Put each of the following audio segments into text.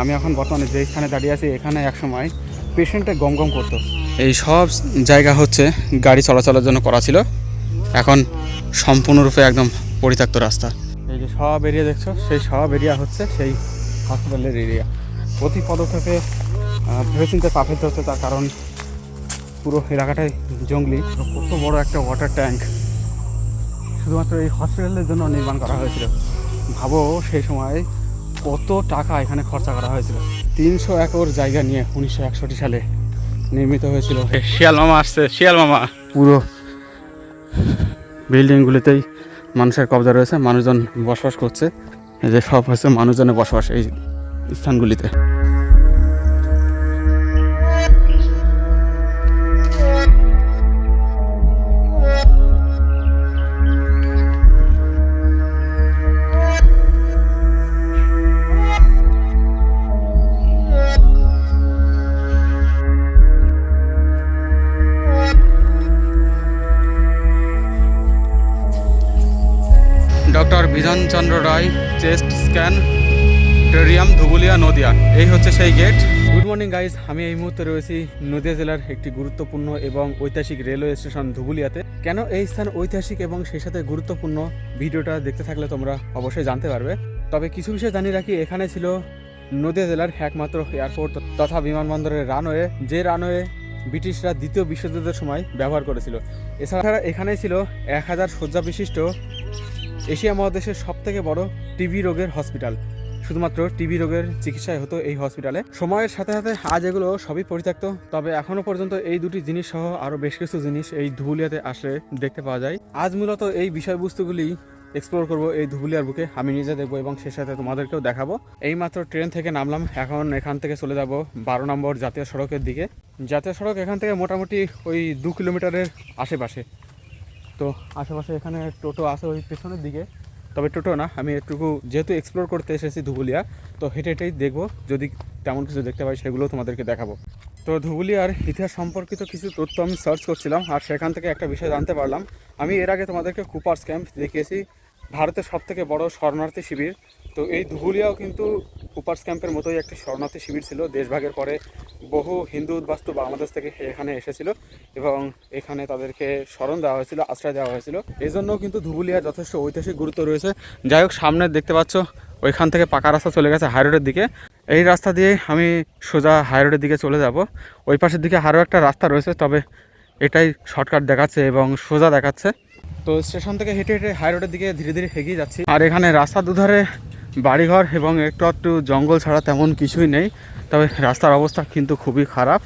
আমি এখন বর্তমানে যে স্থানে দাঁড়িয়ে আছি এখানে একসময় পেশেন্টে গমগম করতো। এই সব জায়গা হচ্ছে গাড়ি চলাচলের জন্য করা ছিল, এখন সম্পূর্ণরূপে একদম পরিত্যক্ত রাস্তা। এই যে সব এরিয়া দেখছো, সেই সব এরিয়া হচ্ছে সেই হসপিটালের এরিয়া। প্রতি পদক্ষেপে ভেবেচিন্তে পা ফেলতে হচ্ছে, তার কারণ পুরো এলাকাটাই জঙ্গলি। কত বড় একটা ওয়াটার ট্যাঙ্ক শুধুমাত্র এই হসপিটালের জন্য নির্মাণ করা হয়েছিল। ভাবো সেই সময় কত টাকা এখানে খরচা করা হয়েছিল। 300 একর জায়গা নিয়ে 1961 সালে নির্মিত হয়েছিল। শিয়াল মামা আসছে, শিয়াল মামা। পুরো বিল্ডিংগুলিতেই মানুষের কবজা রয়েছে, মানুষজন বসবাস করছে। এই যে সব হচ্ছে মানুষজনের বসবাস এই স্থানগুলিতে। ডক্টর বিধানচন্দ্র রায় চেস্ট স্ক্যান টেরিয়াম, ধুবুলিয়া, নদিয়া। এই হচ্ছে সেই গেট। গুড মর্নিং গাইজ, আমি এই মুহূর্তে রয়েছি নদিয়া জেলার একটি গুরুত্বপূর্ণ এবং ঐতিহাসিক রেলওয়ে স্টেশন ধুবুলিয়াতে। কেন এই স্থান ঐতিহাসিক এবং সেই সাথে গুরুত্বপূর্ণ, ভিডিওটা দেখতে থাকলে তোমরা অবশ্যই জানতে পারবে। তবে কিছু বিষয় জানিয়ে রাখি, এখানে ছিল নদিয়া জেলার একমাত্র এয়ারপোর্ট তথা বিমানবন্দরের রানওয়ে, যে রানওয়ে ব্রিটিশরা দ্বিতীয় বিশ্বযুদ্ধের সময় ব্যবহার করেছিল। এছাড়া এখানেই ছিল 1000 শয্যা বিশিষ্ট এশিয়া মহাদেশের সবথেকে বড় টিবি রোগের হসপিটাল। শুধুমাত্র টিবি রোগের চিকিৎসাই হতো এই হসপিটালে। সময়ের সাথে সাথে আজ এগুলো সবই পরিত্যক্ত, তবে এখনও পর্যন্ত এই দুটি জিনিস সহ আরও বেশ কিছু জিনিস এই ধুবুলিয়াতে আসলে দেখতে পাওয়া যায়। আজ মূলত এই বিষয়বস্তুগুলি এক্সপ্লোর করব এই ধুবুলিয়ার বুকে, আমি নিজে দেখবো এবং সে সাথে তোমাদেরকেও দেখাবো। এইমাত্র ট্রেন থেকে নামলাম, এখন এখান থেকে চলে যাব 12 নম্বর জাতীয় সড়কের দিকে। জাতীয় সড়ক এখান থেকে মোটামুটি ওই 2 কিলোমিটারের আশেপাশে। তো আশেপাশে এখানে টোটো আছে ওই পেছনের দিকে, তবে টোটো না, আমি একটুকু যেহেতু এক্সপ্লোর করতে এসেছি ধুবুলিয়া, তো হেঁটে হেঁটেই দেখবো, যদি তেমন কিছু দেখতে পাই সেগুলো তোমাদেরকে দেখাবো। তো ধুবুলিয়ার ইতিহাস সম্পর্কিত কিছু তথ্য আমি সার্চ করছিলাম, আর সেখান থেকে একটা বিষয় জানতে পারলাম। আমি এর আগে তোমাদেরকে কুপার্স ক্যাম্প দেখিয়েছি, ভারতের সবথেকে বড় শরণার্থী শিবির। তো এই ধুবুলিয়াও কিন্তু কুপার্স ক্যাম্পের মতোই একটি শরণার্থী শিবির ছিল। দেশভাগের পরে বহু হিন্দু উদ্বাস্তু বাংলাদেশ থেকে এখানে এসেছিল এবং এখানে তাদেরকে শরণ দেওয়া হয়েছিল, আশ্রয় দেওয়া হয়েছিল। এই জন্যও কিন্তু ধুবুলিয়ার যথেষ্ট ঐতিহাসিক গুরুত্ব রয়েছে। যাই হোক, সামনে দেখতে পাচ্ছ ওইখান থেকে পাকা রাস্তা চলে গেছে হাইরোডের দিকে। এই রাস্তা দিয়ে আমি সোজা হাইরোডের দিকে চলে যাব। ওই পাশের দিকে আরও একটা রাস্তা রয়েছে, তবে এটাই শর্টকাট দেখাচ্ছে এবং সোজা দেখাচ্ছে। তো স্টেশন থেকে হেঁটে হেঁটে হাইরোডের দিকে ধীরে ধীরে এগিয়ে যাচ্ছি। আর এখানে রাস্তার দুধারে বাড়িঘর এবং একটু জঙ্গল ছাড়া তেমন কিছুই নেই, তবে রাস্তার অবস্থা কিন্তু খুবই খারাপ।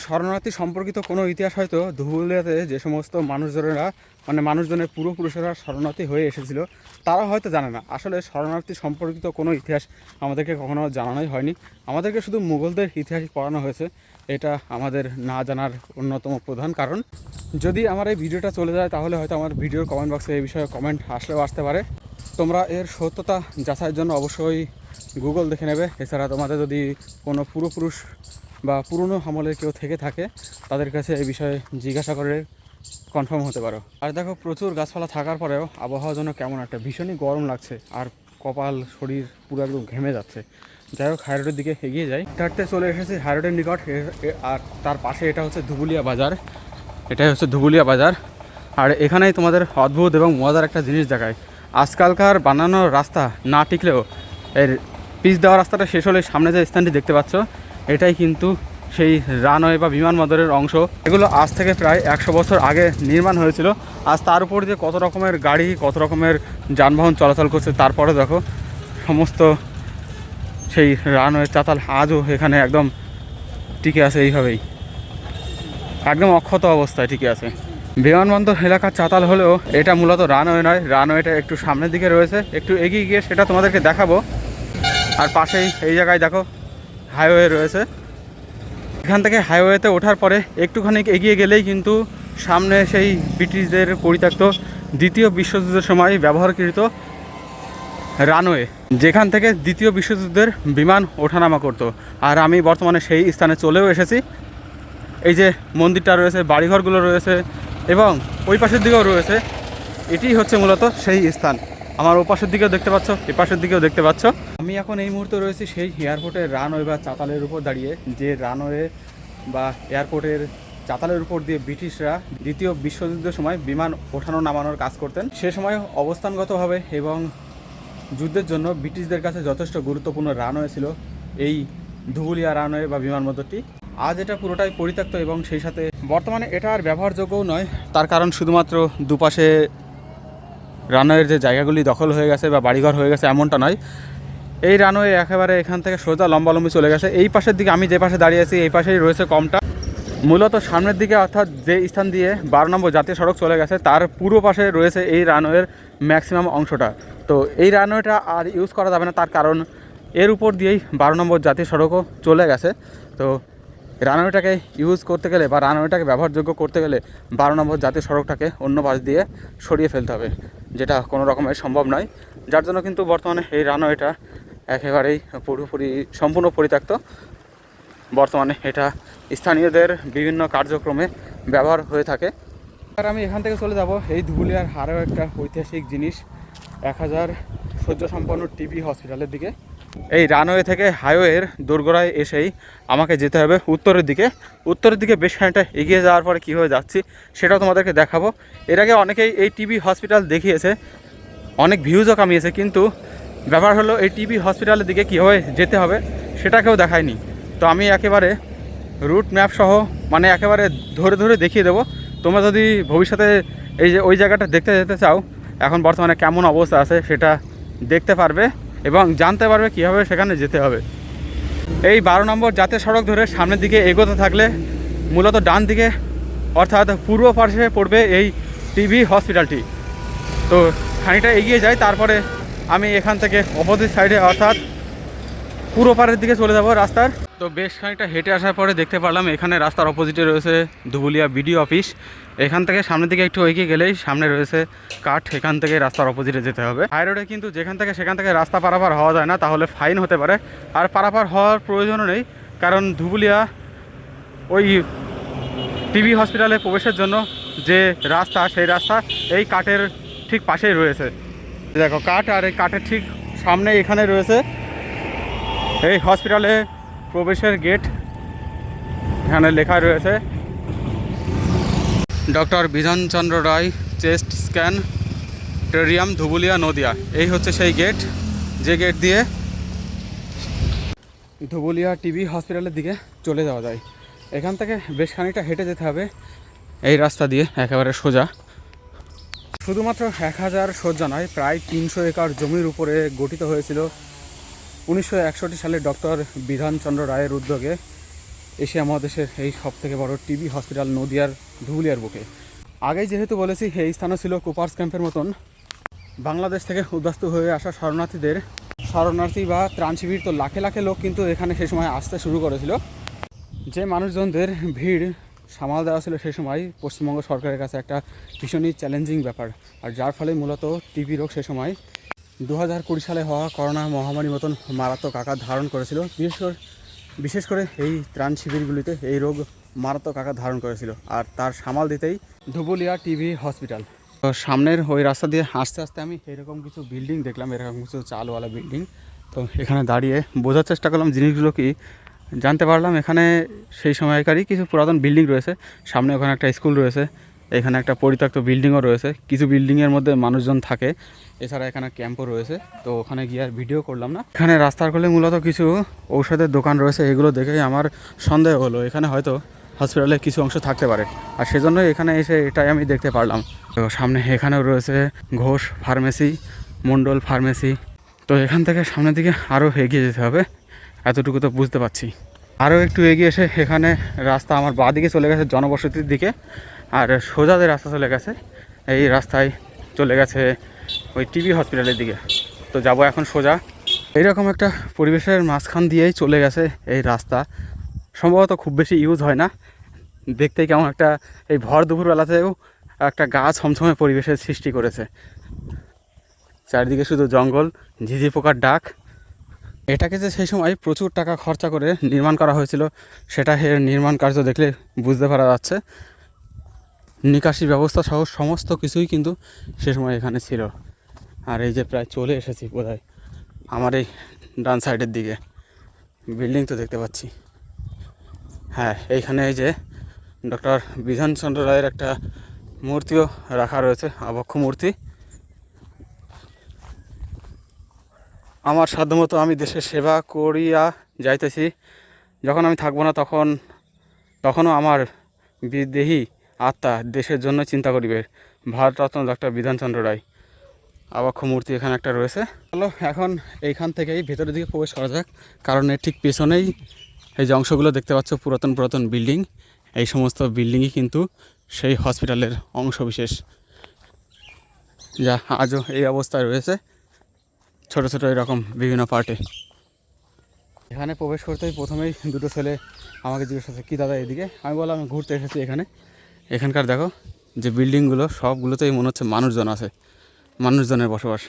শরণার্থী সম্পর্কিত কোনো ইতিহাস হয়তো ধুবুলিয়াতে যে সমস্ত মানুষজনের পূর্বপুরুষেরা শরণার্থী হয়ে এসেছিল তারা হয়তো জানে না। আসলে শরণার্থী সম্পর্কিত কোনো ইতিহাস আমাদেরকে কখনো জানানোই হয়নি, আমাদেরকে শুধু মুঘলদের ইতিহাস পড়ানো হয়েছে। এটা আমাদের না জানার অন্যতম প্রধান কারণ। যদি আমার এই ভিডিওটা চলে যায় তাহলে হয়তো আমার ভিডিওর কমেন্ট বক্সে এই বিষয়ে কমেন্ট আসলেও আসতে পারে। তোমরা এর সত্যতা যাচাইয়ের জন্য অবশ্যই গুগল দেখে নেবে। এছাড়া তোমাদের যদি কোনো পূর্বপুরুষ বা পুরনো আমলের কেউ থেকে থাকে তাদের কাছে এই বিষয়ে জিজ্ঞাসা করে কনফার্ম হতে পারো। আর দেখো, প্রচুর গাছপালা থাকার পরেও আবহাওয়া যেন কেমন একটা ভীষণই গরম লাগছে, আর কপাল শরীর পুরো একদম ঘেমে যাচ্ছে। যাই হোক, হাইরোডের দিকে এগিয়ে যাই। হাঁটতে চলে এসেছি হাইরোডের নিকট, আর তার পাশে এটা হচ্ছে ধুবুলিয়া বাজার। এটাই হচ্ছে ধুবুলিয়া বাজার। আর এখানেই তোমাদের অদ্ভুত এবং মজার একটা জিনিস দেখায়। আজকালকার বানানো রাস্তা না টিকলেও এর পিচ দেওয়া রাস্তাটা শেষ হলে সামনে যে স্থানটি দেখতে পাচ্ছ এটাই কিন্তু সেই রানওয়ে বা বিমানবন্দরের অংশ। এগুলো আজ থেকে প্রায় 100 বছর আগে নির্মাণ হয়েছিল। আজ তার উপর দিয়ে কত রকমের গাড়ি, কত রকমের যানবাহন চলাচল করছে, তারপরে দেখো সমস্ত সেই রানওয়ের চাতাল আজও এখানে একদম টিকে আছে, এইভাবেই একদম অক্ষত অবস্থায় টিকে আছে। বিমানবন্দর এলাকার চাতাল হলেও এটা মূলত রানওয়ে নয়, রানওয়েটা একটু সামনের দিকে রয়েছে, একটু এগিয়ে গিয়ে সেটা তোমাদেরকে দেখাবো। আর পাশেই এই জায়গায় দেখো হাইওয়ে রয়েছে। এখান থেকে হাইওয়েতে ওঠার পরে একটুখানি এগিয়ে গেলেই কিন্তু সামনে সেই ব্রিটিশদের পরিত্যক্ত দ্বিতীয় বিশ্বযুদ্ধের সময় ব্যবহারকৃত রানওয়ে, যেখান থেকে দ্বিতীয় বিশ্বযুদ্ধের বিমান ওঠানামা করতো। আর আমি বর্তমানে সেই স্থানে চলেও এসেছি। এই যে মন্দিরটা রয়েছে, বাড়িঘরগুলো রয়েছে এবং ওই পাশের দিকেও রয়েছে, এটি হচ্ছে মূলত সেই স্থান। আমার ওপাশের দিকেও দেখতে পাচ্ছ, এপাশের দিকেও দেখতে পাচ্ছ। আমি এখন এই মুহূর্তে রয়েছি সেই এয়ারপোর্টের রানওয়ে বা চাতালের উপর দাঁড়িয়ে, যে রানওয়ে বা এয়ারপোর্টের চাতালের উপর দিয়ে ব্রিটিশরা দ্বিতীয় বিশ্বযুদ্ধের সময় বিমান ওঠানো নামানোর কাজ করতেন। সে সময় অবস্থানগতভাবে এবং যুদ্ধের জন্য ব্রিটিশদের কাছে যথেষ্ট গুরুত্বপূর্ণ রানওয়ে ছিল এই ধুবুলিয়া রানওয়ে বা বিমানবন্দরটি। আজ এটা পুরোটাই পরিত্যক্ত এবং সেই সাথে বর্তমানে এটা আর ব্যবহারযোগ্যও নয়। তার কারণ শুধুমাত্র দুপাশে রানওয়ের যে জায়গাগুলি দখল হয়ে গেছে বা বাড়িঘর হয়ে গেছে এমনটা নয়, এই রানওয়ে একেবারে এখান থেকে সোজা লম্বালম্বি চলে গেছে। এই পাশের দিকে আমি যে পাশে দাঁড়িয়ে আছি এই পাশেই রয়েছে কমটা। মূলত সামনের দিকে অর্থাৎ যে স্থান দিয়ে 12 নম্বর জাতীয় সড়ক চলে গেছে তার পূর্ব পাশে রয়েছে এই রানওয়ের ম্যাক্সিমাম অংশটা। তো এই রানওয়েটা আর ইউজ করা যাবে না, তার কারণ এর উপর দিয়েই 12 নম্বর জাতীয় সড়কও চলে গেছে। তো রানওয়েটাকে ইউজ করতে গেলে বা রানওয়েটাকে ব্যবহারযোগ্য করতে গেলে 12 নম্বর জাতীয় সড়কটাকে অন্য পাশ দিয়ে সরিয়ে ফেলতে হবে, যেটা কোনো রকমের সম্ভব নয়। যার জন্য কিন্তু বর্তমানে এই রানওয়েটা একেবারেই পুরোপুরি সম্পূর্ণ পরিত্যক্ত। বর্তমানে এটা স্থানীয়দের বিভিন্ন কার্যক্রমে ব্যবহার হয়ে থাকে। আর আমি এখান থেকে চলে যাব এই ধুবুলিয়ার আরও একটা ঐতিহাসিক জিনিস 1000 শয্যাসম্পন্ন টিবি হসপিটালের দিকে। এই রানওয়ে থেকে হাইওয়ের দোরগোড়ায় এসেই আমাকে যেতে হবে উত্তরের দিকে। উত্তরের দিকে বেশ খানিকটা এগিয়ে যাওয়ার পরে কীভাবে যাচ্ছি সেটাও তোমাদেরকে দেখাবো। এর আগে অনেকেই এই টিবি হসপিটাল দেখিয়েছে, অনেক ভিউজও কামিয়েছে, কিন্তু ব্যাপার হলো এই টিবি হসপিটালের দিকে কীভাবে যেতে হবে সেটা কেউ দেখায়নি। তো আমি একেবারে রুট ম্যাপ সহ মানে একেবারে ধরে ধরে দেখিয়ে দেবো। তোমরা যদি ভবিষ্যতে এই যে ওই জায়গাটা দেখতে যেতে চাও, এখন বর্তমানে কেমন অবস্থা আছে সেটা দেখতে পারবে এবং জানতে পারবে কীভাবে সেখানে যেতে হবে। এই 12 নম্বর জাতীয় সড়ক ধরে সামনের দিকে এগোতে থাকলে মূলত ডান দিকে অর্থাৎ পূর্ব পাশে পড়বে এই টিবি হসপিটালটি। তো খানিকটা এগিয়ে যাই, তারপরে আমি এখান থেকে অপোজিট সাইডে অর্থাৎ পুরো পাড়ের দিকে চলে যাব রাস্তার। তো বেশ খানিকটা হেঁটে আসার পরে দেখতে পারলাম এখানে রাস্তার অপোজিটে রয়েছে ধুবুলিয়া বিডিও অফিস। এখান থেকে সামনের দিকে একটু এগিয়ে গেলেই সামনে রয়েছে কাঠ, এখান থেকে রাস্তার অপোজিটে যেতে হবে। হাই রোডে কিন্তু যেখান থেকে সেখান থেকে রাস্তা পারাপার হওয়া যায় না, তাহলে ফাইন হতে পারে। আর পারাপার হওয়ার প্রয়োজনও নেই, কারণ ধুবুলিয়া ওই টিবি হসপিটালে প্রবেশের জন্য যে রাস্তা সেই রাস্তা এই কাঠের ঠিক পাশেই রয়েছে। দেখো কাঠ, আর এই কাঠের ঠিক সামনে এখানে রয়েছে এই হসপিটালে প্রবেশের গেট। এখানে লেখা রয়েছে ডক্টর বিধানচন্দ্র রায় চেস্ট স্ক্যান টেরিয়াম ধুবুলিয়া নদিয়া। এই হচ্ছে সেই গেট, যে গেট দিয়ে ধুবুলিয়া টিবি হসপিটালের দিকে চলে যাওয়া যায়। এখান থেকে বেশ খানিকটা হেঁটে যেতে হবে এই রাস্তা দিয়ে একেবারে সোজা। শুধুমাত্র 1000 শয্যা নয়, প্রায় 300 একর জমির উপরে গঠিত হয়েছিল 1961 সালে ডক্টর বিধানচন্দ্র রায়ের উদ্যোগে এশিয়া মহাদেশের এই সবথেকে বড় টিবি হসপিটাল নদিয়ার ধুবুলিয়ার বুকে। আগেই যেহেতু বলেছি এই স্থানও ছিল কুপার্স ক্যাম্পের মতন। বাংলাদেশ থেকে উদ্বাস্তু হয়ে আসা শরণার্থী বা ত্রাণ শিবির, তো লাখে লাখে লোক কিন্তু এখানে সেই সময় আসতে শুরু করেছিল। যে মানুষজনদের ভিড় সামাল দেওয়া ছিল সেই সময় পশ্চিমবঙ্গ সরকারের কাছে একটা ভীষণই চ্যালেঞ্জিং ব্যাপার। আর যার ফলে মূলত টিবি রোগ সে সময় 2020 সালে হওয়া করোনা মহামারীর মতন মারাত্মক আকার ধারণ করেছিল। বিশেষ করে এই ত্রাণ শিবিরগুলিতে এই রোগ মারাত্মক আকার ধারণ করেছিল, আর তার সামাল দিতেই ধুবুলিয়া টিবি হসপিটাল। তো সামনের ওই রাস্তা দিয়ে আস্তে আস্তে আমি এরকম কিছু বিল্ডিং দেখলাম, এরকম কিছু চালওয়ালা বিল্ডিং। তো এখানে দাঁড়িয়ে বোঝার চেষ্টা করলাম জিনিসগুলো কি, জানতে পারলাম এখানে সেই সময়কারই কিছু পুরাতন বিল্ডিং রয়েছে। সামনে ওখানে একটা স্কুল রয়েছে, এখানে একটা পরিত্যক্ত বিল্ডিংও রয়েছে, কিছু বিল্ডিংয়ের মধ্যে মানুষজন থাকে, এছাড়া এখানে ক্যাম্পও রয়েছে। তো ওখানে গিয়ে আর ভিডিও করলাম না। এখানে রাস্তার কোলে মূলত কিছু ঔষধের দোকান রয়েছে, এগুলো দেখেই আমার সন্দেহ হলো এখানে হয়তো হসপিটালে কিছু অংশ থাকতে পারে, আর সেজন্যই এখানে এসে এটাই আমি দেখতে পারলাম। তো সামনে এখানেও রয়েছে ঘোষ ফার্মেসি, মণ্ডল ফার্মেসি। তো এখান থেকে সামনের দিকে আরও এগিয়ে যেতে হবে, এতটুকু তো বুঝতে পারছি। আরও একটু এগিয়ে এসে এখানে রাস্তা আমার বাঁ দিকে চলে গেছে জনবসতির দিকে, আর সোজা যে রাস্তা চলে গেছে এই রাস্তায় চলে গেছে ওই টিবি হসপিটালের দিকে। তো যাব এখন সোজা। এইরকম একটা পরিবেশের মাঝখান দিয়েই চলে গেছে এই রাস্তা। সম্ভবত খুব বেশি ইউজ হয় না, দেখতে কেমন একটা এই ভর দুপুরবেলাতেও একটা গা ছমছমে পরিবেশের সৃষ্টি করেছে। চারিদিকে শুধু জঙ্গল, ঝিঝি পোকার ডাক। এটাকে যে সেই সময় প্রচুর টাকা খরচা করে নির্মাণ করা হয়েছিল সেটা এর নির্মাণ কার্য দেখলে বুঝতে পারা যাচ্ছে। নিকাশি ব্যবস্থা সহ সমস্ত কিছুই কিন্তু সে সময় এখানে ছিল। আর এই যে প্রায় চলে এসেছি বোধহয় আমার এই ডান সাইডের দিকে। বিল্ডিং তো দেখতে পাচ্ছি। হ্যাঁ, এইখানে এই যে ডক্টর বিধানচন্দ্র রায়ের একটা মূর্তিও রাখা রয়েছে, আবক্ষ মূর্তি। আমার সাধ্যমতো আমি দেশের সেবা করিয়া যাইতেছি। যখন আমি থাকবো না তখনও আমার বিদেহী আত্মা দেশের জন্য চিন্তা করিবে। ভারতরত্ন ডক্টর বিধানচন্দ্র রায় আবক্ষ মূর্তি এখানে একটা রয়েছে। চলো এখন এইখান থেকেই ভেতরের দিকে প্রবেশ করা যাক, কারণ এর ঠিক পেছনেই এই যে অংশগুলো দেখতে পাচ্ছ পুরাতন বিল্ডিং, এই সমস্ত বিল্ডিংই কিন্তু সেই হসপিটালের অংশ বিশেষ, যা আজও এই অবস্থায় রয়েছে ছোট ছোট এরকম বিভিন্ন পার্টে। এখানে প্রবেশ করতেই প্রথমেই দুটো ছেলে আমাকে জিজ্ঞেস করছে, কী দাদা এদিকে? আমি বললাম আমি ঘুরতে এসেছি এখানে। এখানকার দেখো যে বিল্ডিংগুলো সবগুলোতেই মনে হচ্ছে মানুষজন আছে, মানুষজনের বসবাস।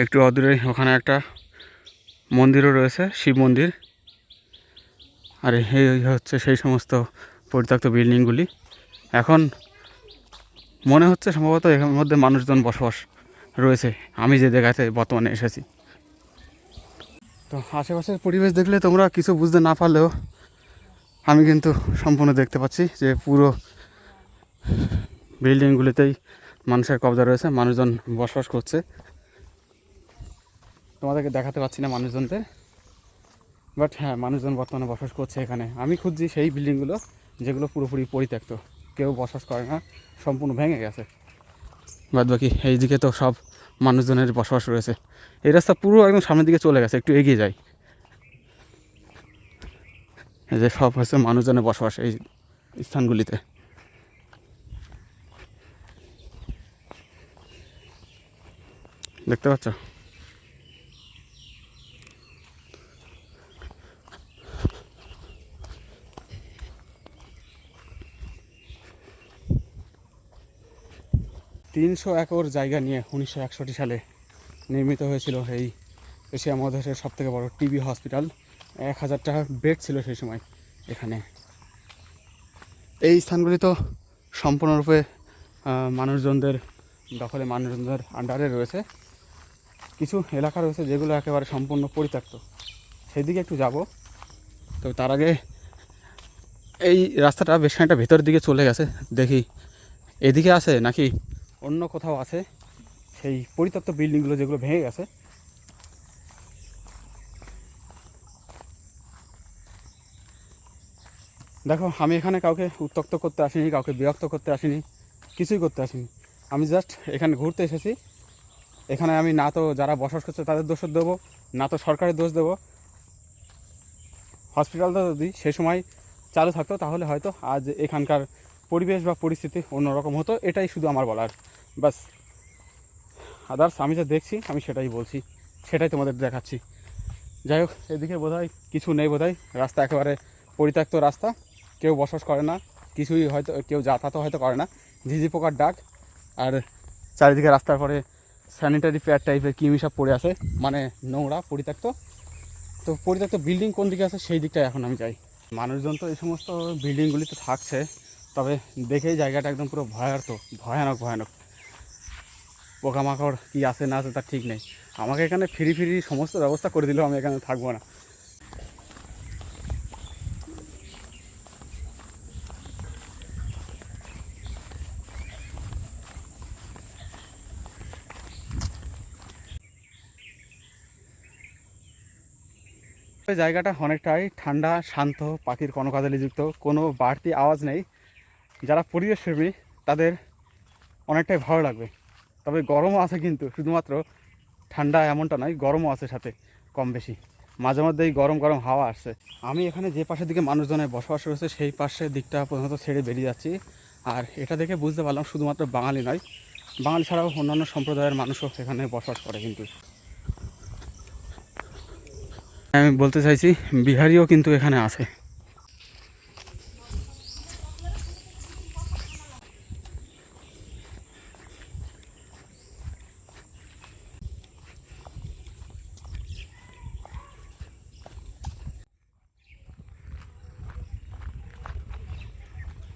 একটু অদূরে ওখানে একটা মন্দিরও রয়েছে, শিব মন্দির। আর এই হচ্ছে সেই সমস্ত পরিত্যক্ত বিল্ডিংগুলি। এখন মনে হচ্ছে সম্ভবত এর মধ্যে মানুষজন বসবাস রয়েছে আমি যে জায়গাতে বর্তমানে এসেছি। তো আশেপাশের পরিবেশ দেখলে তোমরা কিছু বুঝতে না পারলেও আমি কিন্তু সম্পূর্ণ দেখতে পাচ্ছি যে পুরো বিল্ডিংগুলিতেই মানুষের কবজা রয়েছে, মানুষজন বসবাস করছে। তোমাদেরকে দেখাতে পাচ্ছি না মানুষজনদের, বাট হ্যাঁ মানুষজন বর্তমানে বসবাস করছে এখানে। আমি খুঁজছি সেই বিল্ডিংগুলো যেগুলো পুরোপুরি পরিত্যক্ত, কেউ বসবাস করে না, সম্পূর্ণ ভেঙে গেছে। বাদ বাকি এই দিকে তো সব মানুষজনের বসবাস রয়েছে। এই রাস্তা পুরো একদম সামনের দিকে চলে গেছে, একটু এগিয়ে যায়। এই যে সব হচ্ছে মানুষজনের বসবাস এই স্থানগুলিতে। দেখতে পাচ্ছ? তিনশো একর জায়গা নিয়ে 1961 সালে নির্মিত হয়েছিল এই এশিয়া মহাদেশের সবথেকে বড় টিবি হসপিটাল। 1000টা বেড ছিল সেই সময় এখানে। এই স্থানগুলি তো সম্পূর্ণরূপে মানুষজনদের দখলে, মানুষজনদের আন্ডারে রয়েছে। কিছু এলাকা রয়েছে যেগুলো একেবারে সম্পূর্ণ পরিত্যক্ত, সেদিকে একটু যাব। তো তার আগে এই রাস্তাটা বেশ খানিকটা ভেতরের দিকে চলে গেছে, দেখি এদিকে আছে নাকি অন্য কোথাও আছে সেই পরিত্যক্ত বিল্ডিংগুলো যেগুলো ভেঙে গেছে। দেখো আমি এখানে কাউকে উত্ত্যক্ত করতে আসিনি, কাউকে বিরক্ত করতে আসিনি, কিছুই করতে আসিনি। আমি জাস্ট এখানে ঘুরতে এসেছি। এখানে আমি না তো যারা বসবাস করছে তাদের দোষ দেবো, না তো সরকারের দোষ দেবো। হসপিটালটা যদি সে সময় চালু থাকতো তাহলে হয়তো আজ এখানকার পরিবেশ বা পরিস্থিতি অন্যরকম হতো, এটাই শুধু আমার বলার। বাস, আদার্স আমি যা দেখছি আমি সেটাই বলছি, সেটাই তোমাদের দেখাচ্ছি। যাই হোক, এদিকে বোধহয় কিছু নেই, বোধহয় রাস্তা একেবারে পরিত্যক্ত রাস্তা, কেউ বসবাস করে না, কিছুই হয়তো কেউ যাতায়াতও হয়তো করে না। ঝিঝি পোকার ডাক, আর চারিদিকে রাস্তার পরে স্যানিটারি প্যাড টাইপের কী সব পড়ে আছে, মানে নোংরা, পরিত্যক্ত। তো পরিত্যক্ত বিল্ডিং কোন দিকে আছে সেই দিকটায় এখন আমি যাই। মানুষজন তো এই সমস্ত বিল্ডিংগুলিতে থাকছে, তবে দেখেই জায়গাটা একদম পুরো ভয়ানক ভয়ানক। পোকামাকড় কী আছে না আছে তার ঠিক নেই। আমাকে এখানে ফ্রি সমস্ত ব্যবস্থা করে দিলেও আমি এখানে থাকবো না। জায়গাটা অনেকটাই ঠান্ডা, শান্ত, পাখির কনকদালিযুক্ত, কোনো বাড়তি আওয়াজ নেই। যারা পরিবেশপ্রেমী তাদের অনেকটাই ভালো লাগবে। তবে গরমও আছে, কিন্তু শুধুমাত্র ঠান্ডা এমনটা নয়, গরমও আছে সাথে কম বেশি। মাঝে মধ্যেই গরম গরম হাওয়া আসছে। আমি এখানে যে পাশের দিকে মানুষজনের বসবাস রয়েছে সেই পাশের দিকটা প্রধানত ছেড়ে বেরিয়ে যাচ্ছি। আর এটা দেখে বুঝতে পারলাম শুধুমাত্র বাঙালি নয়, বাঙালি ছাড়াও অন্যান্য সম্প্রদায়ের মানুষও এখানে বসবাস করে। কিন্তু আমি বলতে চাইছি বিহারিও কিন্তু এখানে আছে।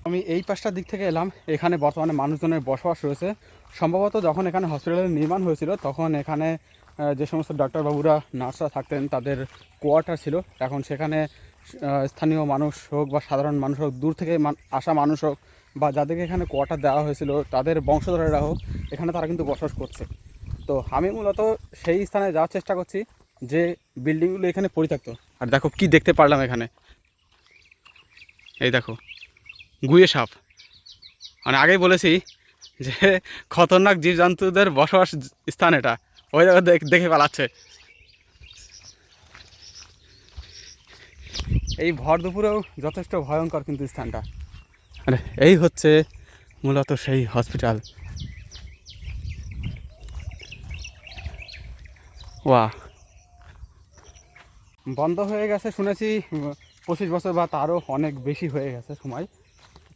আমি এই পাশটার দিক থেকে এলাম। এখানে বর্তমানে মানুষজনের বসবাস রয়েছে। সম্ভবত যখন এখানে হসপিটালের নির্মাণ হয়েছিল তখন এখানে যে সমস্ত ডাক্তারবাবুরা নার্সরা থাকতেন তাদের কোয়ার্টার ছিল। এখন সেখানে স্থানীয় মানুষ হোক বা সাধারণ মানুষ হোক, দূর থেকে আসা মানুষ হোক বা যাদেরকে এখানে কোয়ার্টার দেওয়া হয়েছিল তাদের বংশধরেরা হোক, এখানে তারা কিন্তু বসবাস করছে। তো আমি মূলত সেই স্থানে যাওয়ার চেষ্টা করছি যে বিল্ডিংগুলো এখানে পরিত্যক্ত। আর দেখো কি দেখতে পারলাম এখানে, এই দেখো গুয়ে সাপ। মানে আগেই বলেছি যে খতরনাক জীবজন্তুদের বসবাস স্থান এটা, ওই জায়গা দেখে পালাচ্ছে। এই ভর দুপুরেও যথেষ্ট ভয়ঙ্কর কিন্তু স্থানটা। আরে এই হচ্ছে মূলত সেই হসপিটাল। ওয়া বন্ধ হয়ে গেছে শুনেছি 25 বছর বা তারও অনেক বেশি হয়ে গেছে সময়।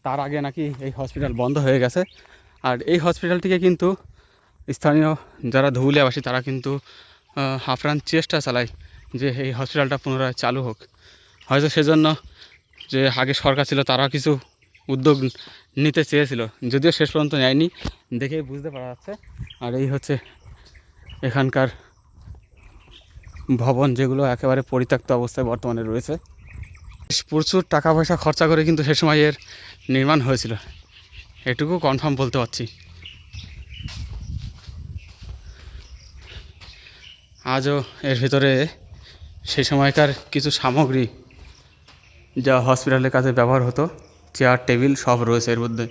তার আগে নাকি এই হসপিটাল বন্ধ হয়ে গেছে। আর এই হসপিটালটিকে কিন্তু স্থানীয় যারা ধুবুলিয়াবাসী তারা কিন্তু আপ্রাণ চেষ্টা চালায় যে এই হসপিটালটা পুনরায় চালু হোক। হয়তো সেজন্য যে আগে সরকার ছিল তারা কিছু উদ্যোগ নিতে চেয়েছিল, যদিও শেষ পর্যন্ত নেয়নি, দেখেই বুঝতে পারা যাচ্ছে। আর এই হচ্ছে এখানকার ভবন, যেগুলো একেবারে পরিত্যক্ত অবস্থায় বর্তমানে রয়েছে। প্রচুর টাকা পয়সা খরচা করে কিন্তু সে সময় এর নির্মাণ হয়েছিল, এটুকু কনফার্ম বলতে পারছি। আজও এর ভিতরে সেই সময়কার কিছু সামগ্রী যা হসপিটালের কাজে ব্যবহার হতো, চেয়ার টেবিল সব রয়েছে এর মধ্যে।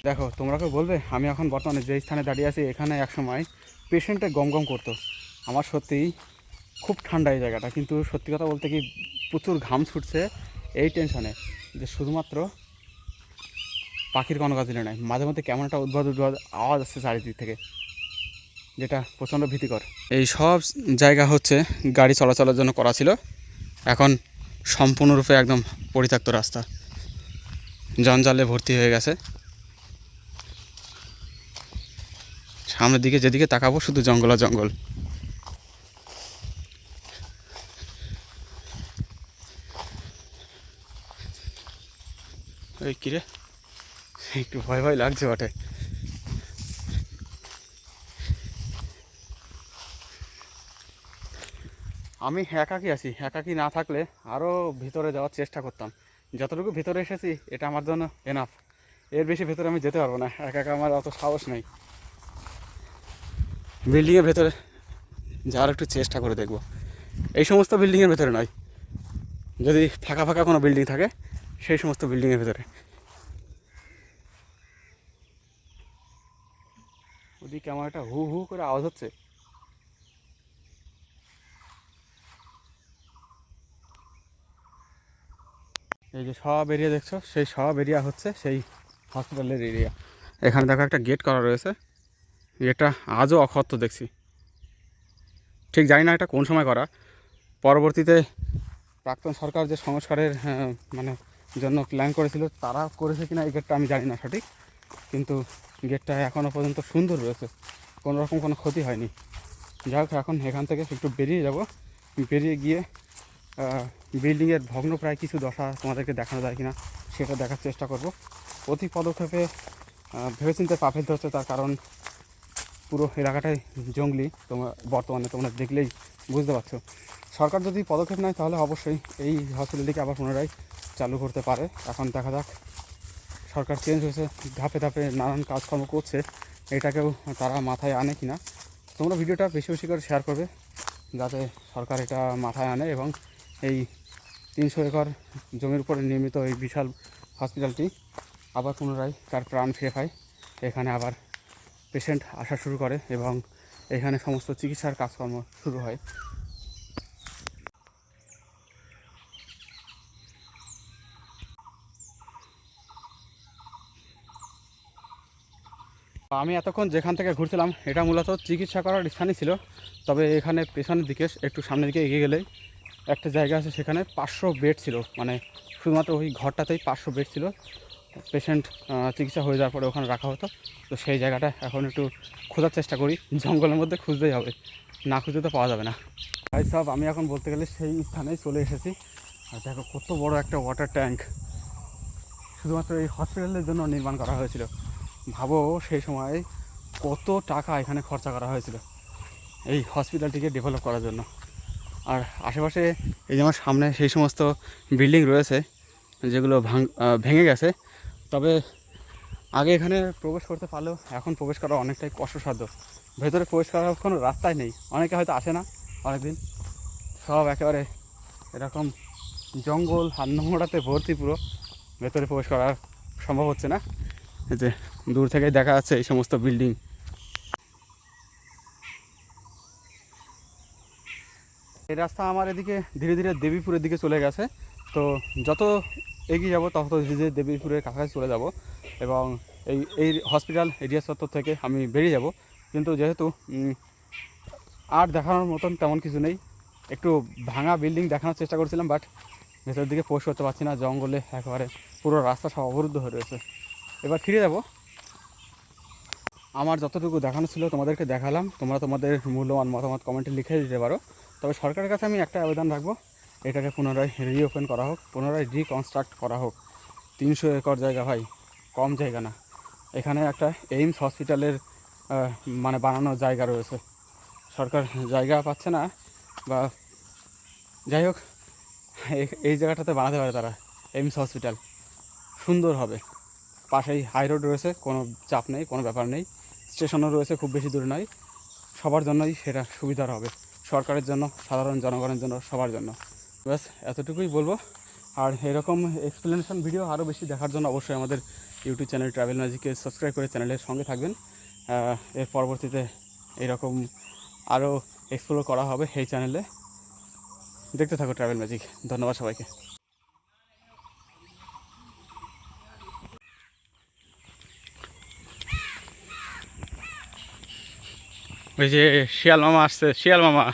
দেখো তোমরা কেউ বলবে, আমি এখন বর্তমানে যে স্থানে দাঁড়িয়ে আছি এখানে একসময় পেশেন্টে গম করতো। আমার সত্যিই খুব ঠান্ডা এই জায়গাটা, কিন্তু সত্যি কথা বলতে কি প্রচুর ঘাম ছুটছে এই টেনশনে যে শুধুমাত্র পাখির কোনো কাজ দিলে নাই, মাঝে মধ্যে কেমন একটা উদ্ভট আওয়াজ আসছে চারিদিক থেকে, যেটা প্রচণ্ড ভীতিকর। এই সব জায়গা হচ্ছে গাড়ি চলাচলের জন্য করা ছিল, এখন সম্পূর্ণরূপে একদম পরিত্যক্ত রাস্তা, জঞ্জালে ভর্তি হয়ে গেছে। সামনের দিকে যেদিকে তাকাবো শুধু জঙ্গল আর জঙ্গল। এই কিরে, একটু ভয় ভয় লাগছে বটে। আমি একাকি আছি, একাকি না থাকলে আরও ভিতরে যাওয়ার চেষ্টা করতাম। যতটুকু ভিতরে এসেছি এটা আমার জন্য এনাফ, এর বেশি ভেতরে আমি যেতে পারবো না, একা আমার অত সাহস নেই। বিল্ডিংয়ের ভেতরে যাওয়ার একটু চেষ্টা করে দেখব, এই সমস্ত বিল্ডিংয়ের ভেতরে নয়, যদি ফাঁকা ফাঁকা কোনো বিল্ডিং থাকে সেই সমস্ত বিল্ডিংয়ের ভেতরে। ওদিকে আমার একটা হু হু করে আওয়াজ হচ্ছে। এই যে সব এরিয়া দেখছো, সেই সব এরিয়া হচ্ছে সেই হসপিটালের এরিয়া। এখানে দেখো একটা গেট করা রয়েছে, গেটটা আজও অক্ষত দেখছি, ঠিক জানি না এটা কোন সময় করা। পরবর্তীতে প্রাক্তন সরকার যে সংস্কারের মানে জন্য প্ল্যান করেছিল তারা করেছে কিনা এই গেটটা আমি জানি না সঠিক, কিন্তু গেটটা এখনও পর্যন্ত সুন্দর রয়েছে, কোনো রকম কোনো ক্ষতি হয়নি। যাই হোক, এখন এখান থেকে একটু বেরিয়ে যাব, বেরিয়ে গিয়ে বিল্ডিংয়ের ভগ্ন প্রায় কিছু দশা তোমাদেরকে দেখানো যায় কিনা সেটা দেখার চেষ্টা করব। প্রতি পদক্ষেপে ভেবেচিন্তে পা ফেলতে হচ্ছে, তার কারণ পুরো এলাকাটাই জঙ্গলি। বর্তমানে তোমরা দেখলেই বুঝতে পারছো। সরকার যদি পদক্ষেপ নেয় তাহলে অবশ্যই এই হসপিটালটিকে আবার পুনরায় চালু করতে পারে। এখন দেখা যাক, সরকার চেঞ্জ হয়েছে, ধাপে ধাপে নানান কাজকর্ম করছে, এটাকেও তারা মাথায় আনে কি না। তোমরা ভিডিওটা বেশি বেশি করে শেয়ার করবে যাতে সরকার এটা মাথায় আনে এবং এই 300 একর জমির উপরে নির্মিত এই বিশাল হসপিটালটি আবার পুনরায় তার প্রাণ ফিরে পায়, এখানে আবার পেশেন্ট আসা শুরু করে এবং এখানে সমস্ত চিকিৎসার কাজকর্ম শুরু হয়। আমি এতক্ষণ যেখান থেকে ঘুরছিলাম এটা মূলত চিকিৎসা করার স্থানই ছিল, তবে এখানে পেছনের দিকে একটু সামনের দিকে এগিয়ে গেলেই একটা জায়গা আছে, সেখানে 500 বেড ছিল, মানে শুধুমাত্র ওই ঘরটাতেই 500 বেড ছিল। পেশেন্ট চিকিৎসা হয়ে যাওয়ার পরে ওখানে রাখা হতো। তো সেই জায়গাটা এখন একটু খোঁজার চেষ্টা করি, জঙ্গলের মধ্যে খুঁজতেই হবে, না খুঁজতে তো পাওয়া যাবে না। ভাই সব আমি এখন বলতে গেলে সেই স্থানেই চলে এসেছি। আর দেখো কত বড় একটা ওয়াটার ট্যাঙ্ক শুধুমাত্র এই হসপিটালের জন্য নির্মাণ করা হয়েছিল। ভাবো সেই সময় কত টাকা এখানে খরচা করা হয়েছিল এই হসপিটালটিকে ডেভেলপ করার জন্য। আর আশেপাশে এই যে আমার সামনে সেই সমস্ত বিল্ডিং রয়েছে যেগুলো ভেঙে গেছে, তবে আগে এখানে প্রবেশ করতে পারলেও এখন প্রবেশ করা অনেকটাই কষ্টসাধ্য। ভেতরে প্রবেশ করার কোনো রাস্তাই নেই, অনেকে হয়তো আসে না অনেকদিন, সব একেবারে এরকম জঙ্গল আর নোংরাতে ভর্তি, পুরো ভেতরে প্রবেশ করা সম্ভব হচ্ছে না। এই যে দূর থেকে দেখা যাচ্ছে এই সমস্ত বিল্ডিং। এই রাস্তা আমার এদিকে ধীরে ধীরে দেবীপুরের দিকে চলে গেছে, তো যত এগিয়ে যাবো তত ধীরে ধীরে দেবীপুরের কাছাকাছি চলে যাব এবং এই হসপিটাল এরিয়া চত্বর থেকে আমি বেরিয়ে যাব। কিন্তু যেহেতু আর দেখানোর মতন তেমন কিছু নেই, একটু ভাঙা বিল্ডিং দেখানোর চেষ্টা করছিলাম, বাট ভেতরের দিকে প্রবেশ করতে পারছি না, জঙ্গলে একেবারে পুরো রাস্তা সব অবরুদ্ধ হয়ে রয়েছে। এবার ফিরে যাব। আমার যতটুকু দেখানো ছিল তোমাদেরকে দেখালাম, তোমরা তোমাদের মূল্যবান মতামত কমেন্টে লিখে দিতে পারো। তবে সরকারের কাছে আমি একটা আবেদন রাখবো, এটাকে পুনরায় রিওপেন করা হোক, পুনরায় রিকনস্ট্রাক্ট করা হোক। 300 একর জায়গা ভাই, কম জায়গা না। এখানে একটা এইমস হসপিটালের মানে বানানোর জায়গা রয়েছে, সরকার জায়গা পাচ্ছে না, বা যাই হোক এই জায়গাটাতে বানাতে পারে তারা এইমস হসপিটাল, সুন্দর হবে। পাশেই হাই রোড রয়েছে, কোনো চাপ নেই, কোনো ব্যাপার নেই, স্টেশনও রয়েছে, খুব বেশি দূরে নয়, সবার জন্যই সেটা সুবিধার হবে, সরকারের জন্য, সাধারণ জনগণের জন্য, সবার জন্য। ব্যাস এতটুকুই বলবো। আর এরকম এক্সপ্লেনেশন ভিডিও আরও বেশি দেখার জন্য অবশ্যই আমাদের ইউটিউব চ্যানেল ট্রাভেল ম্যাজিককে সাবস্ক্রাইব করে চ্যানেলের সঙ্গে থাকবেন। এর পরবর্তীতে এরকম আরও এক্সপ্লোর করা হবে এই চ্যানেলে, দেখতে থাকো ট্রাভেল ম্যাজিক। ধন্যবাদ সবাইকে। ওই যে শিয়াল মামা আসছে, শিয়াল মামা।